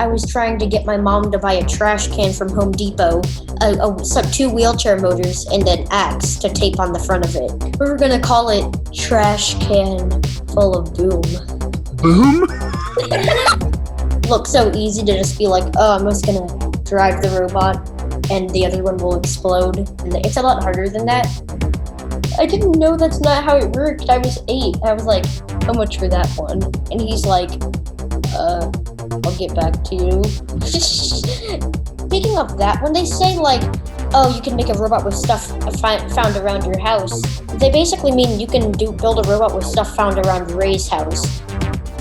I was trying to get my mom to buy a trash can from Home Depot, some 2 wheelchair motors, and an axe to tape on the front of it. We were gonna call it Trash Can Full of Boom. Boom? Looked so easy to just be like, oh, I'm just gonna drive the robot and the other one will explode. And it's a lot harder than that. I didn't know that's not how it worked. I was 8. I was like, how much for that one? And he's like, I'll get back to you. Speaking of that, when they say like, oh, you can make a robot with stuff found around your house, they basically mean you can build a robot with stuff found around Ray's house.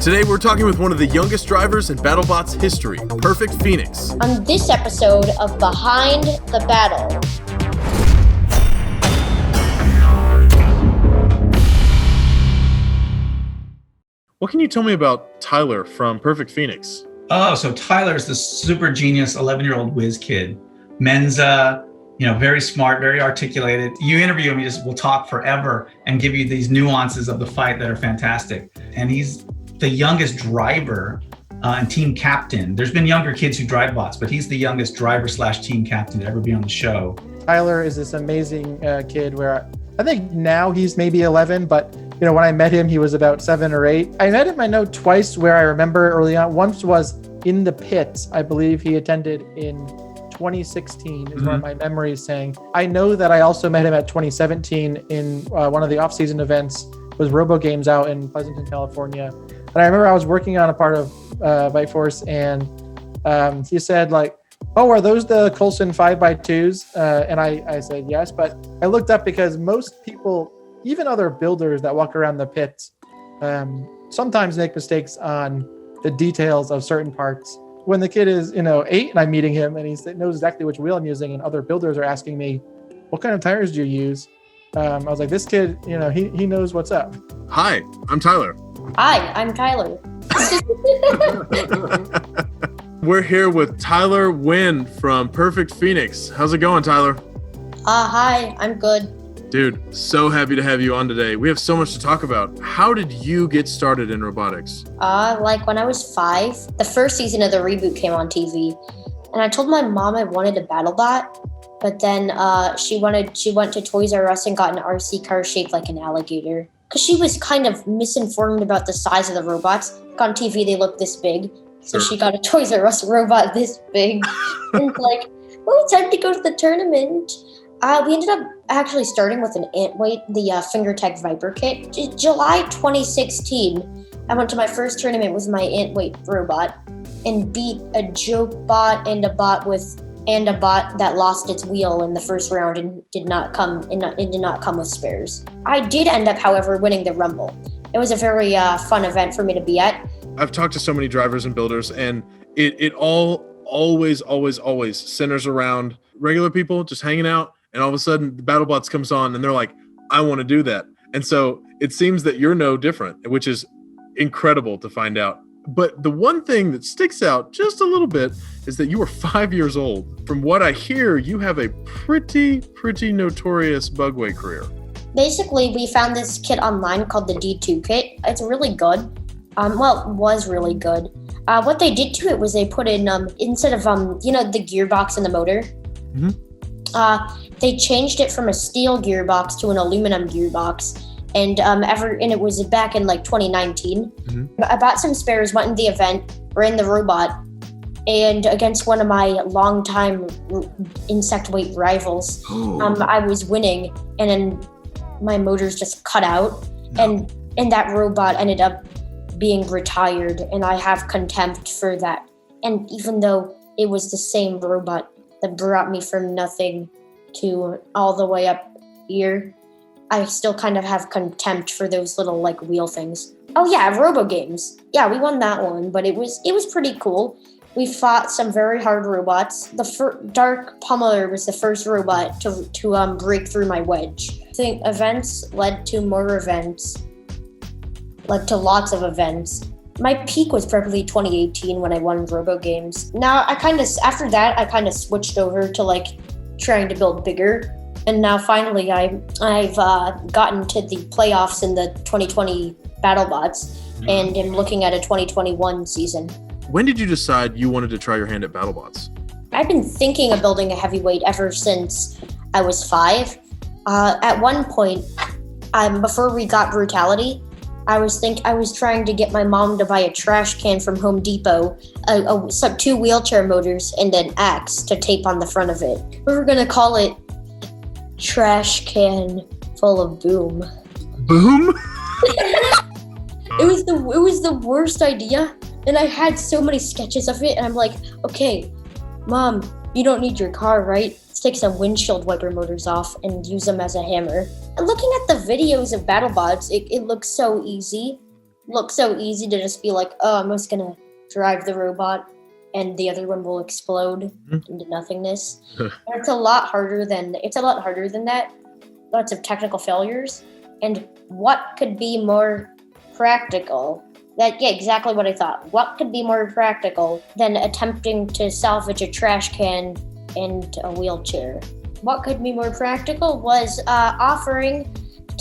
Today we're talking with one of the youngest drivers in BattleBots history, Perfect Phoenix. On this episode of Behind the Battle. What can you tell me about Tyler from Perfect Phoenix? Oh, so Tyler's the super genius 11-year-old whiz kid. Mensa, very smart, very articulated. You interview him, we'll talk forever and give you these nuances of the fight that are fantastic. And he's the youngest driver and team captain. There's been younger kids who drive bots, but he's the youngest driver / team captain to ever be on the show. Tyler is this amazing kid where I think now he's maybe 11, but when I met him, he was about 7 or 8. I met him, I know, twice where I remember early on. Once was in the pits. I believe he attended in 2016 is one of my memories saying. I know that I also met him at 2017 in one of the off-season events was Robo Games out in Pleasanton, California. And I remember I was working on a part of Bike Force and he said like, oh, are those the Coulson 5x2s? And I said yes, but I looked up because most people, even other builders that walk around the pits, sometimes make mistakes on the details of certain parts. When the kid is, 8 and I'm meeting him and he knows exactly which wheel I'm using and other builders are asking me, what kind of tires do you use? I was like, this kid, he knows what's up. Hi, I'm Tyler. Hi, I'm Tyler. We're here with Tyler Wynn from Perfect Phoenix. How's it going, Tyler? Hi, I'm good. Dude, so happy to have you on today. We have so much to talk about. How did you get started in robotics? Like when I was 5, the first season of the reboot came on TV, and I told my mom I wanted a BattleBot, but then she went to Toys R Us and got an RC car shaped like an alligator. Because she was kind of misinformed about the size of the robots. Like on TV, they look this big. So She got a Toys R Us robot this big. And like, oh, time to go to the tournament. We ended up actually starting with an Antweight, the Fingertech Viper kit. July 2016, I went to my first tournament with my Antweight robot and beat a joke bot and a bot that lost its wheel in the first round and did not come with spares. I did end up, however, winning the Rumble. It was a very fun event for me to be at. I've talked to so many drivers and builders, and it always centers around regular people just hanging out, and all of a sudden the BattleBots comes on and they're like, I want to do that. And so it seems that you're no different, which is incredible to find out. But the one thing that sticks out just a little bit is that you are 5 years old. From what I hear, you have a pretty notorious bugway career. Basically, we found this kit online called the D2 kit. It's really good. It was really good. What they did to it was they put in, instead of, the gearbox and the motor, they changed it from a steel gearbox to an aluminum gearbox. And it was back in like 2019. I bought some spares, went in the event, ran the robot, and against one of my longtime insect weight rivals, I was winning, and then my motors just cut out, and that robot ended up being retired, and I have contempt for that. And even though it was the same robot that brought me from nothing to all the way up here, I still kind of have contempt for those little like wheel things. Oh yeah, Robo Games. Yeah, we won that one, but it was pretty cool. We fought some very hard robots. The Dark Pummeler was the first robot to break through my wedge. I think events led to more events, led to lots of events. My peak was probably 2018 when I won Robo Games. Now after that I kind of switched over to like trying to build bigger. And now finally I've gotten to the playoffs in the 2020 BattleBots and am looking at a 2021 season. When did you decide you wanted to try your hand at BattleBots? I've been thinking of building a heavyweight ever since I was 5. At one point, before we got Brutality, I was trying to get my mom to buy a trash can from Home Depot, some 2 wheelchair motors, and an axe to tape on the front of it. We were gonna call it Trash Can Full of Boom. Boom? It was the worst idea, and I had so many sketches of it, and I'm like, okay, Mom, you don't need your car, right? Let's take some windshield wiper motors off and use them as a hammer. And looking at the videos of BattleBots, it looks so easy. Looks so easy to just be like, oh, I'm just gonna drive the robot and the other one will explode into nothingness. And it's a lot harder than that. Lots of technical failures. And what could be more practical? Exactly what I thought. What could be more practical than attempting to salvage a trash can and a wheelchair? What could be more practical was offering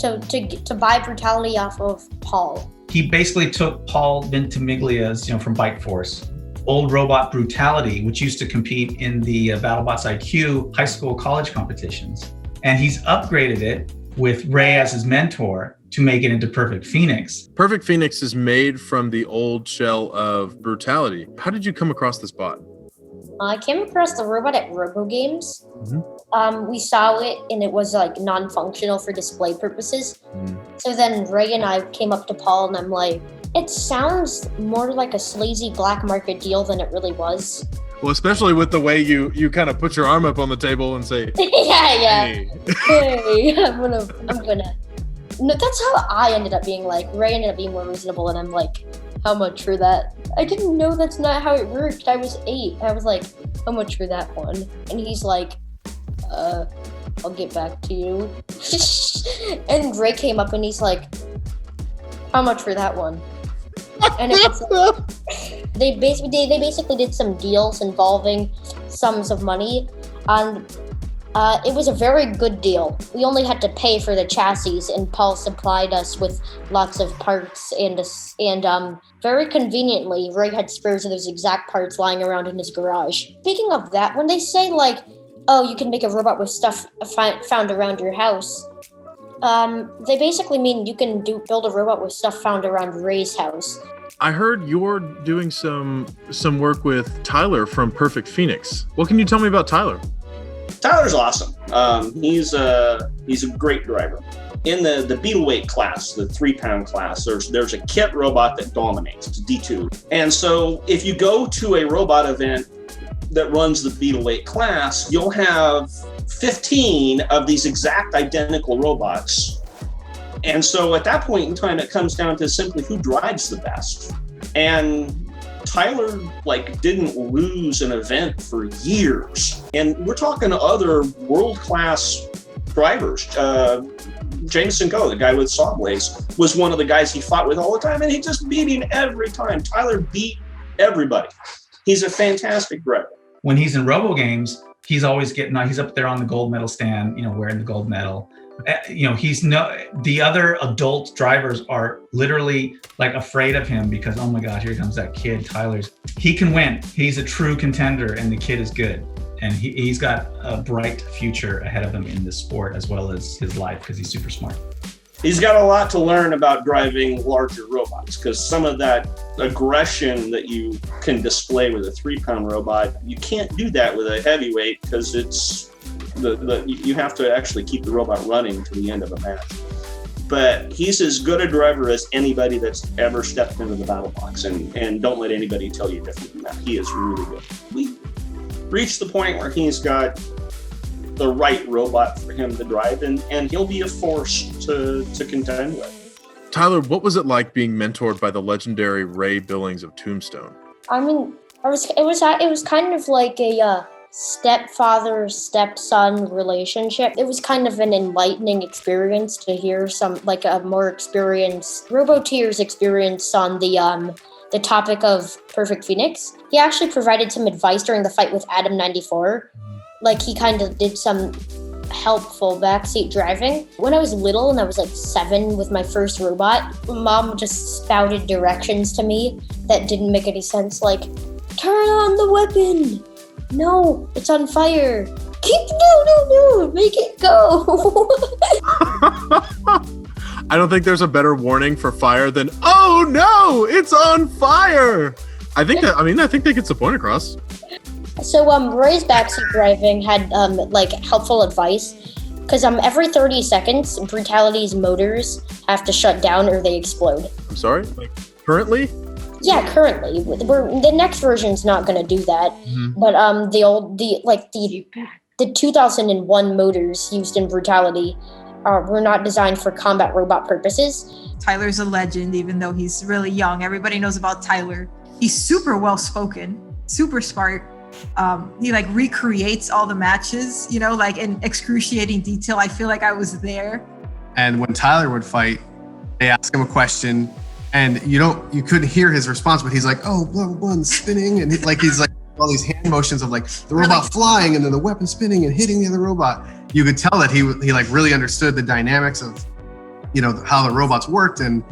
to buy Brutality off of Paul. He basically took Paul Ventimiglia's, from Bike Force, old robot Brutality, which used to compete in the BattleBots IQ high school college competitions. And he's upgraded it with Ray as his mentor to make it into Perfect Phoenix. Perfect Phoenix is made from the old shell of Brutality. How did you come across this bot? I came across the robot at RoboGames. We saw it and it was like non-functional for display purposes. So then Ray and I came up to Paul and I'm like, it sounds more like a sleazy black market deal than it really was. Well, especially with the way you kind of put your arm up on the table and say, yeah. Hey, I'm gonna. No, that's how I ended up being like. Ray ended up being more reasonable, and I'm like, how much for that? I didn't know that's not how it worked. I was 8. I was like, how much for that one? And he's like, I'll get back to you. And Ray came up and he's like, how much for that one? And it was like, they basically did some deals involving sums of money, and it was a very good deal. We only had to pay for the chassis, and Paul supplied us with lots of parts, and very conveniently, Ray had spares of those exact parts lying around in his garage. Speaking of that, when they say like, oh, you can make a robot with stuff found around your house, they basically mean you can build a robot with stuff found around Ray's house. I heard you're doing some work with Tyler from Perfect Phoenix. What can you tell me about Tyler? Tyler's awesome. He's a great driver. In the Beetleweight class, the 3-pound class, there's a kit robot that dominates. It's a D2. And so if you go to a robot event that runs the Beetleweight class, you'll have 15 of these exact identical robots. And so at that point in time, it comes down to simply who drives the best. And Tyler didn't lose an event for years. And we're talking other world-class drivers. Jameson Go, the guy with Sawblaze, was one of the guys he fought with all the time, and he just beat him every time. Tyler beat everybody. He's a fantastic driver. When he's in RoboGames, he's always he's up there on the gold medal stand, wearing the gold medal. The other adult drivers are literally afraid of him because, oh my God, here comes that kid, he can win. He's a true contender and the kid is good. And he's got a bright future ahead of him in this sport as well as his life because he's super smart. He's got a lot to learn about driving larger robots because some of that aggression that you can display with a 3-pound robot, you can't do that with a heavyweight because it's you have to actually keep the robot running to the end of a match. But he's as good a driver as anybody that's ever stepped into the battle box, and don't let anybody tell you different than that. He is really good. We reached the point where he's got the right robot for him to drive, and he'll be a force to contend with. Tyler, what was it like being mentored by the legendary Ray Billings of Tombstone? I mean, it was kind of like a stepfather stepson relationship. It was kind of an enlightening experience to hear a more experienced RoboTier's experience on the topic of Perfect Phoenix. He actually provided some advice during the fight with Adam 94. He kind of did some helpful backseat driving. When I was little and I was like 7 with my first robot, Mom just spouted directions to me that didn't make any sense, like, turn on the weapon. No, it's on fire. No, make it go. I don't think there's a better warning for fire than, oh no, it's on fire. I think they gets the point across. So Roy's backseat driving had like helpful advice, because every 30 seconds Brutality's motors have to shut down or they explode. I'm sorry, like currently? Yeah, currently. The next version's not going to do that. Mm-hmm. But the 2001 motors used in Brutality were not designed for combat robot purposes. Tyler's a legend, even though he's really young. Everybody knows about Tyler. He's super well spoken, super smart. He like recreates all the matches, you know, like in excruciating detail. I feel like I was there. And when Tyler would fight, they ask him a question, and you couldn't hear his response, but he's like, oh, blah, blah, blah, and spinning. And he's like all these hand motions of like the robot flying and then the weapon spinning and hitting the other robot. You could tell that he like really understood the dynamics of, you know, how the robots worked and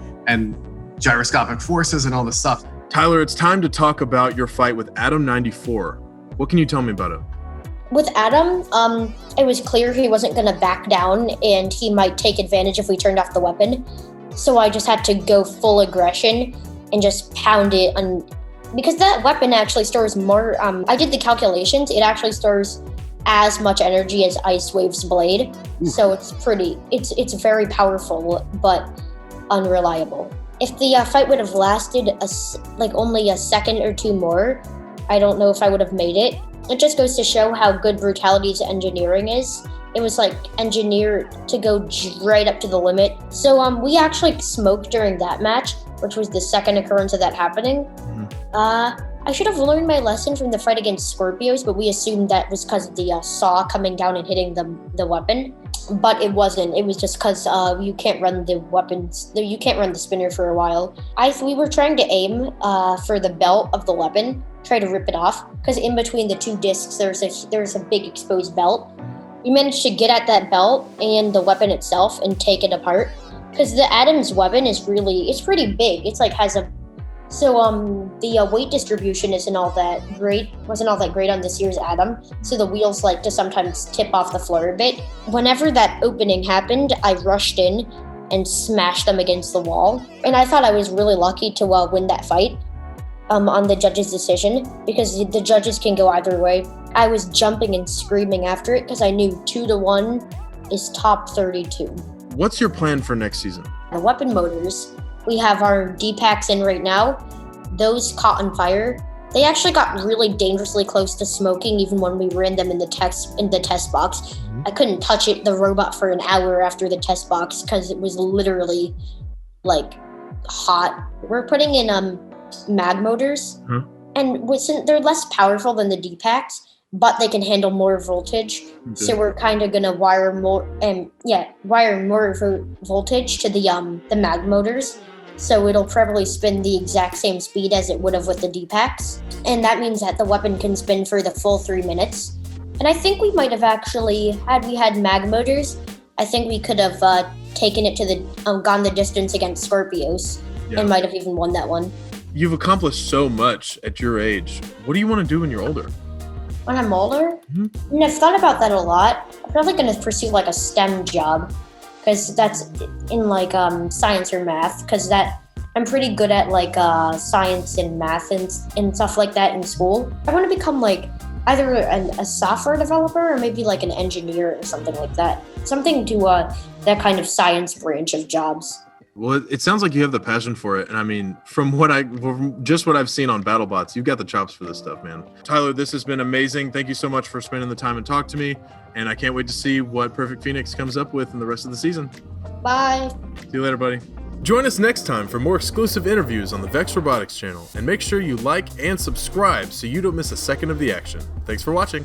gyroscopic forces and all this stuff. Tyler, it's time to talk about your fight with Adam 94. What can you tell me about it? With Adam, it was clear he wasn't going to back down and he might take advantage if we turned off the weapon. So I just had to go full aggression and just pound it. Because that weapon actually stores more, I did the calculations, it actually stores as much energy as Ice Wave's blade. Ooh. So it's very powerful, but unreliable. If the fight would have lasted only a second or two more, I don't know if I would have made it. It just goes to show how good Brutality's engineering is. It was like engineered to go right up to the limit. So we actually smoked during that match, which was the second occurrence of that happening. Mm-hmm. I should have learned my lesson from the fight against Scorpios, but we assumed that was because of the saw coming down and hitting the weapon. But it wasn't. It was just because you can't run the weapons. You can't run the spinner for a while. We were trying to aim for the belt of the weapon, try to rip it off, because in between the two discs there's a big exposed belt. We managed to get at that belt and the weapon itself and take it apart, because the Adam's weapon it's pretty big. It's like the weight distribution wasn't all that great on this year's Adam, so the wheels like to sometimes tip off the floor a bit. Whenever that opening happened, I rushed in and smashed them against the wall, and I thought I was really lucky to win that fight on the judge's decision, because the judges can go either way. I was jumping and screaming after it because I knew 2-1 is top 32. What's your plan for next season? The weapon motors. We have our D-packs in right now. Those caught on fire. They actually got really dangerously close to smoking even when we ran them in the test box. Mm-hmm. I couldn't touch the robot for an hour after the test box because it was literally like hot. We're putting in mag motors, and they're less powerful than the D-packs, but they can handle more voltage. Okay. So we're kind of gonna wire more voltage to the mag motors. So it'll probably spin the exact same speed as it would have with the D-packs. And that means that the weapon can spin for the full 3 minutes. And I think we might have actually, had we had mag motors, I think we could have taken it to gone the distance against Scorpios, and might have even won that one. You've accomplished so much at your age. What do you want to do when you're older? When I'm older? Mm-hmm. I mean, I've thought about that a lot. I'm probably going to pursue like a STEM job, because that's in like science or math, because I'm pretty good at like science and math and stuff like that in school. I want to become like either a software developer or maybe like an engineer or something like that. Something to that kind of science branch of jobs. Well, it sounds like you have the passion for it. And I mean, from what I've seen on BattleBots, you've got the chops for this stuff, man. Tyler, this has been amazing. Thank you so much for spending the time and talk to me. And I can't wait to see what Perfect Phoenix comes up with in the rest of the season. Bye. See you later, buddy. Join us next time for more exclusive interviews on the Vex Robotics channel. And make sure you like and subscribe so you don't miss a second of the action. Thanks for watching.